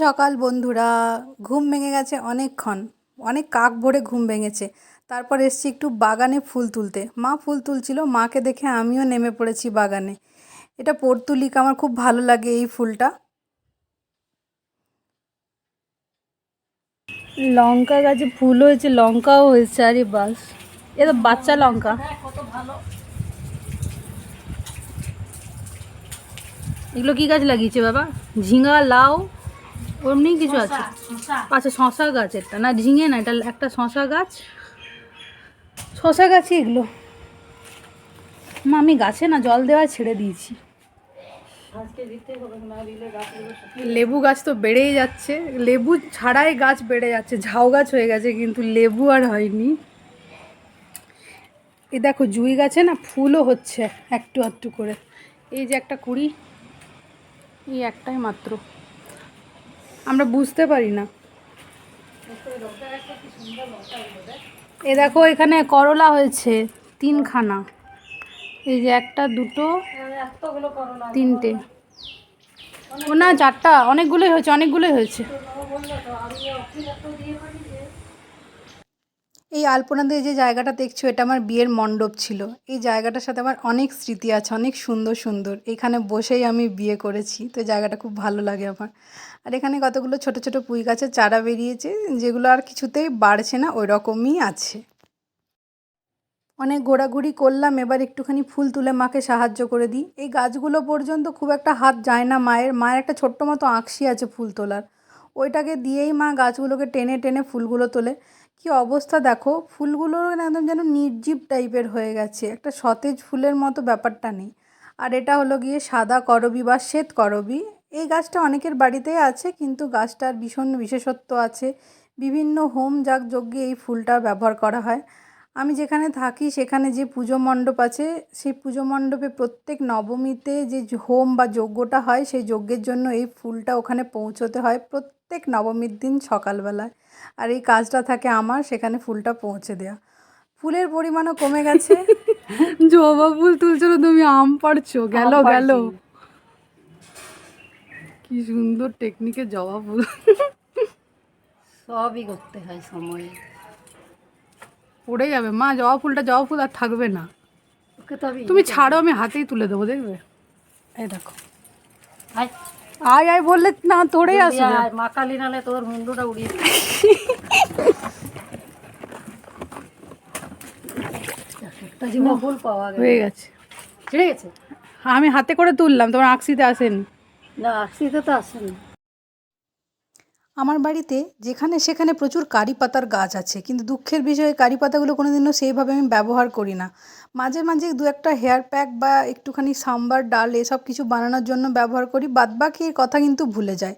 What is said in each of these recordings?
সকাল বন্ধুরা। ঘুম ভেঙে গেছে অনেকক্ষণ, অনেক কাক ভরে ঘুম ভেঙেছে। তারপর এসছি একটু বাগানে ফুল তুলতে। মা ফুল তুলছিল, মাকে দেখে আমিও নেমে পড়েছি বাগানে। এটা পর্তুলিকা, আমার খুব ভালো লাগে এই ফুলটা। লঙ্কা গাছে ফুল হয়েছে, লঙ্কাও হয়েছে। আরে বাস, এ তো বাচ্চা লঙ্কা। এগুলো কি গাছ লাগিয়েছে বাবা? ঝিঙা, লাউ, অমনি কিছু আছে? আচ্ছা, শশা গাছ। এটা না ঝিঙে না, এটা একটা শশা গাছ। শশা গাছই এগুলো। মা আমি গাছে না জল দেওয়া ছেড়ে দিয়েছি। লেবু গাছ তো বেড়েই যাচ্ছে, লেবু ছাড়াই গাছ বেড়ে যাচ্ছে, ঝাউ গাছ হয়ে গেছে কিন্তু লেবু আর হয়নি। এই দেখো জুঁই গাছে না ফুলও হচ্ছে একটু একটু করে। এই যে একটা কুড়ি, এই একটাই মাত্র, আমরা বুঝতে পারি না। এ দেখো এখানে করলা হয়েছে 3খানা। এই যে একটা, দুটো, তিনটে, ও না 4টা, অনেকগুলোই হয়েছে, অনেকগুলোই হয়েছে। এই আলপনাতে যে জায়গাটা দেখছো, এটা আমার বিয়ের মণ্ডপ ছিল। এই জায়গাটার সাথে আমার অনেক স্মৃতি আছে, অনেক সুন্দর সুন্দর। এখানে বসেই আমি বিয়ে করেছি, তো জায়গাটা খুব ভালো লাগে আমার। আর এখানে কতগুলো ছোট ছোট পুঁই গাছের চারা বেরিয়েছে, যেগুলো আর কিছুতেই বাড়ছে না, ওই রকমই আছে। অনেক ঘোরাঘুরি করলাম, এবার একটুখানি ফুল তুলে মাকে সাহায্য করে দিই। এই গাছগুলো পর্যন্ত খুব একটা হাত যায় না মায়ের একটা ছোট্ট মতো আঁকশি আছে ফুল তোলার, ওইটাকে দিয়েই মা গাছগুলোকে টেনে টেনে ফুলগুলো তোলে। কি অবস্থা দেখো, ফুলগুলো একদম যেন নির্জীব টাইপের হয়ে গেছে, একটা সতেজ ফুলের মতো ব্যাপারটা নেই। আর এটা হলো গিয়ে সাদা করবী বা শ্বেত করবী। এই গাছটা অনেকের বাড়িতেই আছে, কিন্তু গাছটার ভীষণ বিশেষত্ব আছে। বিভিন্ন হোম যজ্ঞে এই ফুলটা ব্যবহার করা হয়। আমি যেখানে থাকি সেখানে যে পুজো মণ্ডপ আছে, সেই পুজো মণ্ডপে প্রত্যেক নবমীতে যে হোম বা যজ্ঞটা হয়, সেই যজ্ঞের জন্য এই ফুলটা ওখানে পৌঁছতে হয় প্রত্যেক নবমীর দিন সকালবেলায়। আর এই কাজটা থাকে আমার, সেখানে ফুলটা পৌঁছে দেওয়া। ফুলের পরিমাণও কমে গেছে। জবা ফুল তুলছো না তুমি, আম পাড়ছো? গেল গেল, কি সুন্দর টেকনিকে জবা ফুল। সবই করতে হয় সময়ে। পড়ে যাবে মা, জবা ফুল আর থাকবে না। ওকে তো আমি তুমি ছাড়ো, আমি হাতেই তুলে দেবো, দেখবে। এই দেখো, আয় আয় আয় বললে না তোড়েই আসবে। মা কালী নালে তোর মুন্ডুটা উড়িয়ে একটা জীবন ফুল পাওয়া হয়ে গেছে, ছিঁড়ে গেছে। আমি হাতে করে তুললাম, তোমার আঁকশিতে আসেনি। না আসিতে তো আসেনি। আমার বাড়িতে যেখানে সেখানে প্রচুর কারি পাতার গাছ আছে, কিন্তু দুঃখের বিষয় কারি পাতাগুলো কোনোদিনও সেইভাবে আমি ব্যবহার করি না। মাঝে মাঝে দু একটা হেয়ার প্যাক বা একটুখানি সাম্বার ডাল এসব কিছু বানানোর জন্য ব্যবহার করি, বাদবাকি এই কথা কিন্তু ভুলে যাই।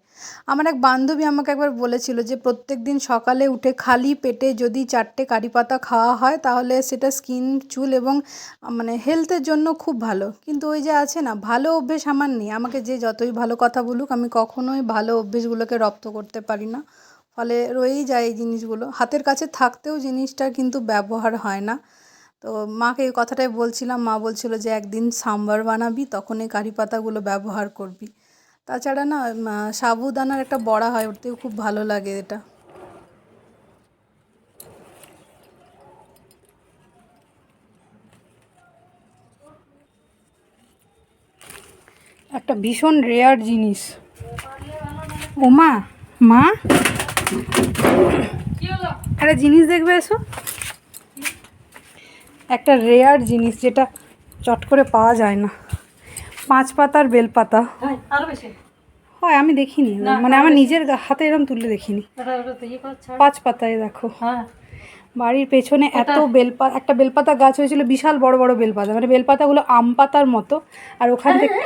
আমার এক বান্ধবী আমাকে একবার বলেছিল যে প্রত্যেক দিন সকালে উঠে খালি পেটে যদি 4টে কারি পাতা খাওয়া হয়, তাহলে সেটা স্কিন, চুল এবং মানে হেলথের জন্য খুব ভালো। কিন্তু ওই যে আছে না, ভালো অভ্যেস আমার নেই। আমাকে যে যতই ভালো কথা বলুক, আমি কখনোই ভালো অভ্যেসগুলোকে রপ্ত করতে পারি না। ফলে রয়েই যায় এই জিনিসগুলো, হাতের কাছে থাকতেও জিনিসটা কিন্তু ব্যবহার হয় না। তো মাকে এই কথাটাই বলছিলাম, মা বলছিল যে একদিন সাম্বার বানাবি, তখন এই কারি পাতাগুলো ব্যবহার করবি। তাছাড়া না সাবুদানার একটা বড়া হয়, ওতেও খুব ভালো লাগে এটা। একটা ভীষণ রেয়ার জিনিস। ও মা, মা একটা জিনিস দেখবে, এসো। একটা রেয়ার জিনিস যেটা চট করে পাওয়া যায় না, 5 পাতার বেলপাতা। হয় আমি দেখিনি, মানে আমার নিজের হাতে এরকম তুলে দেখিনি। 5 পাতায় দেখো, বাড়ির পেছনে এত একটা বেলপাতা গাছ হয়েছিল, বিশাল বড় বড় বেলপাতা, মানে বেলপাতাগুলো আম পাতার মতো। আর ওখান থেকে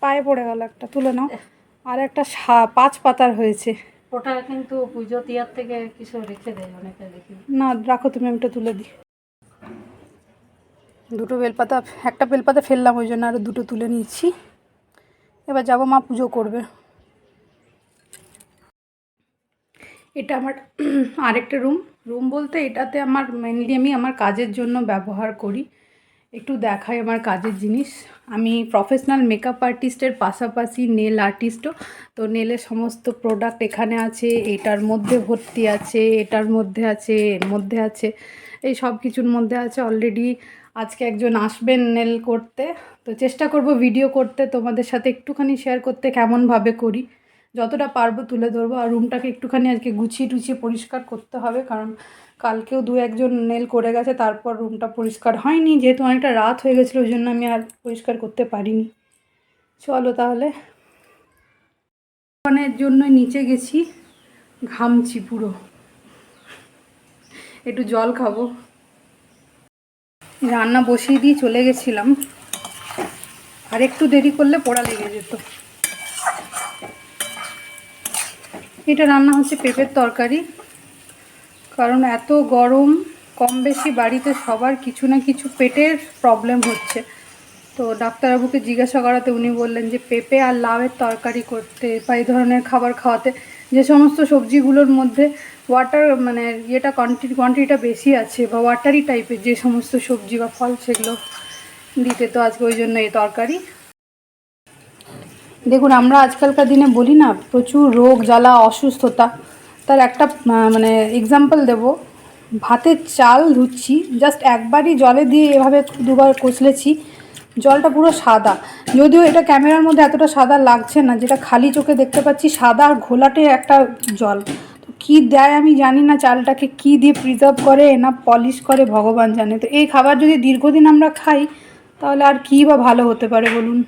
পায়ে পড়ে গেল একটা, তুলে নাও। আর একটা 5 পাতার হয়েছে। ওটা কিন্তু পুজো তিয়ার থেকে কিছু রেখে দেয় অনেকে, দেখি না রাখো তুমি, আমি ওটা তুলে দিই। দুটো বেলপাতা, একটা বেলপাতা ফেললাম, ওই জন্য আরও দুটো তুলে নিচ্ছি। এবার যাবো, মা পুজো করবে। এটা আমার আরেকটা রুম বলতে এটাতে আমার মেনলি আমি আমার কাজের জন্য ব্যবহার করি। একটু দেখাই আমার কাজের জিনিস। আমি প্রফেশনাল মেকআপ আর্টিস্টের পাশাপাশি নেল আর্টিস্টও। তো নেলের সমস্ত প্রোডাক্ট এখানে আছে, এটার মধ্যে ভর্তি আছে, এটার মধ্যে আছে, এর মধ্যে আছে, এই সব কিছুর মধ্যে আছে। অলরেডি আজকে একজন আসবেন নেল করতে, তো চেষ্টা করব ভিডিও করতে, তোমাদের সাথে একটুখানি শেয়ার করতে কেমনভাবে করি, যতটা পারবো তুলে ধরবো। আর রুমটাকে একটুখানি আজকে গুছিয়ে টুছিয়ে পরিষ্কার করতে হবে, কারণ কালকেও দু একজন নেল করে গেছে, তারপর রুমটা পরিষ্কার হয়নি, যেহেতু অনেকটা রাত হয়ে গেছিলো ওই জন্য আমি আর পরিষ্কার করতে পারিনি। চলো তাহলে। অনেক জন্য নিচে গেছি, ঘামছি পুরো, একটু জল খাবো। রান্না বসিয়ে দিয়ে চলে গেছিলাম, আর একটু দেরি করলে পোড়া লেগে যেত। এটা রান্না হচ্ছে পেঁপের তরকারি, কারণ এত গরম, কম বেশি বাড়িতে সবার কিছু না কিছু পেটের প্রবলেম হচ্ছে। তো ডাক্তারবাবুকে জিজ্ঞাসা করাতে উনি বললেন যে পেঁপে আর লাউয়ের তরকারি করতে বা এই ধরনের খাবার খাওয়াতে, যে সমস্ত সবজিগুলোর মধ্যে ওয়াটার মানে কোয়ান্টিটিটা বেশি আছে বা ওয়াটারি টাইপের যে সমস্ত সবজি বা ফল, সেগুলো দিতে। তো আজকে ওই জন্য এই তরকারি। দেখুন, আমরা আজকালকার দিনে বলি না প্রচুর রোগ জ্বালা অসুস্থতা, তার একটা মানে এক্সাম্পল দেব। ভাতের চাল ধুচ্ছি, জাস্ট একবারই জলে দিয়ে এভাবে দুবার কষলেছি, জলটা পুরো সাদা। যদিও এটা ক্যামেরার মধ্যে এতটা সাদা লাগছে না, যেটা খালি চোখে দেখতে পাচ্ছি সাদা আর ঘোলাটে একটা জল। তো কী দেয় আমি জানি না, চালটাকে কী দিয়ে প্রিজার্ভ করে না পলিশ করে ভগবান জানে। তো এই খাবার যদি দীর্ঘদিন আমরা খাই তাহলে আর কী বা ভালো হতে পারে বলুন।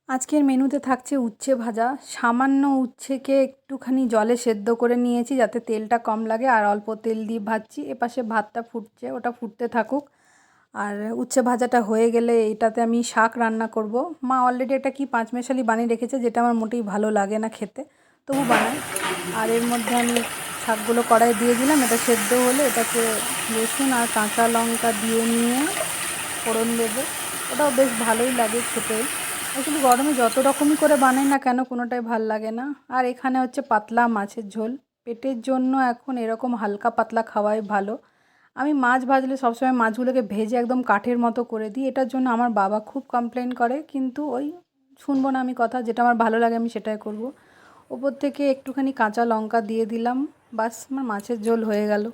আজকের মেনুতে থাকছে উচ্ছে ভাজা। সামান্য উচ্ছেকে একটুখানি জলে সেদ্ধ করে নিয়েছি যাতে তেলটা কম লাগে, আর অল্প তেল দিয়ে ভাজছি। এপাশে ভাতটা ফুটছে, ওটা ফুটতে থাকুক। আর উচ্ছে ভাজাটা হয়ে গেলে এটাতে আমি শাক রান্না করব। মা অলরেডি একটা কি পাঁচমেশালি বানিয়ে রেখেছে, যেটা আমার মোটেই ভালো লাগে না খেতে, তবু বানাই। আর এর মধ্যে আমি শাকগুলো কড়াই দিয়ে দিলাম, এটা সেদ্ধ হলে এটাকে রসুন আর কাঁচা লঙ্কা দিয়ে নিয়ে ফোড়ন দেবো। ওটাও বেশ ভালোই লাগে খেতে। অ্যাকচুয়ালি গরমে যত রকমই করে বানাই না কেন কোনোটাই ভাল লাগে না। আর এখানে হচ্ছে পাতলা মাছের ঝোল। পেটের জন্য এখন এরকম হালকা পাতলা খাওয়াই ভালো। আমি মাছ ভাজলে সবসময় মাছগুলোকে ভেজে একদম কাঠের মতো করে দিই, এটার জন্য আমার বাবা খুব কমপ্লেন করে, কিন্তু ওই শুনবো না আমি কথা, যেটা আমার ভালো লাগে আমি সেটাই করব। ওপর থেকে একটুখানি কাঁচা লঙ্কা দিয়ে দিলাম, বাস আমার মাছের ঝোল হয়ে গেল।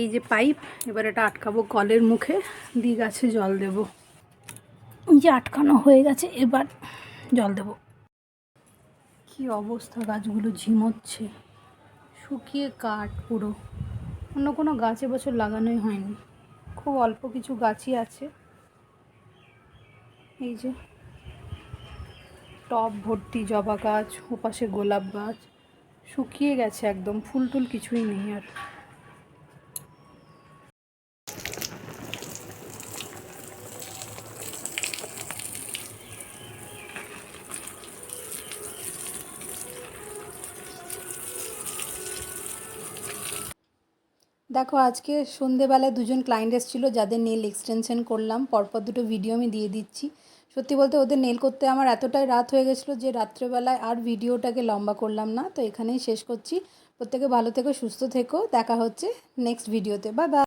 এই যে পাইপ, এবার এটা আটকাবো কলের মুখে, দিয়ে গাছে জল দেব। এই যে আটকানো হয়ে গেছে, এবার জল দেব। কি অবস্থা, গাছগুলো ঝিমোচ্ছে, শুকিয়ে কাঠ পুরো। অন্য কোনো গাছ এবছর লাগানোই হয়নি, খুব অল্প কিছু গাছই আছে। এই যে টব ভর্তি জবা গাছ, ওপাশে গোলাপ গাছ, শুকিয়ে গেছে একদম, ফুল টুল কিছুই নেই আর। দেখো আজকে সন্ধেবেলায় দুজন ক্লায়েন্ট এসেছিলো যাদের নেল এক্সটেনশন করলাম, পরপর দুটো ভিডিও আমি দিয়ে দিচ্ছি। সত্যি বলতে ওদের নেল করতে আমার এতটাই রাত হয়ে গেছিলো যে রাত্রেবেলায় আর ভিডিওটাকে লম্বা করলাম না। তো এখানেই শেষ করছি। প্রত্যেকে ভালো থেকো, সুস্থ থেকো, দেখা হচ্ছে নেক্সট ভিডিওতে। Bye bye.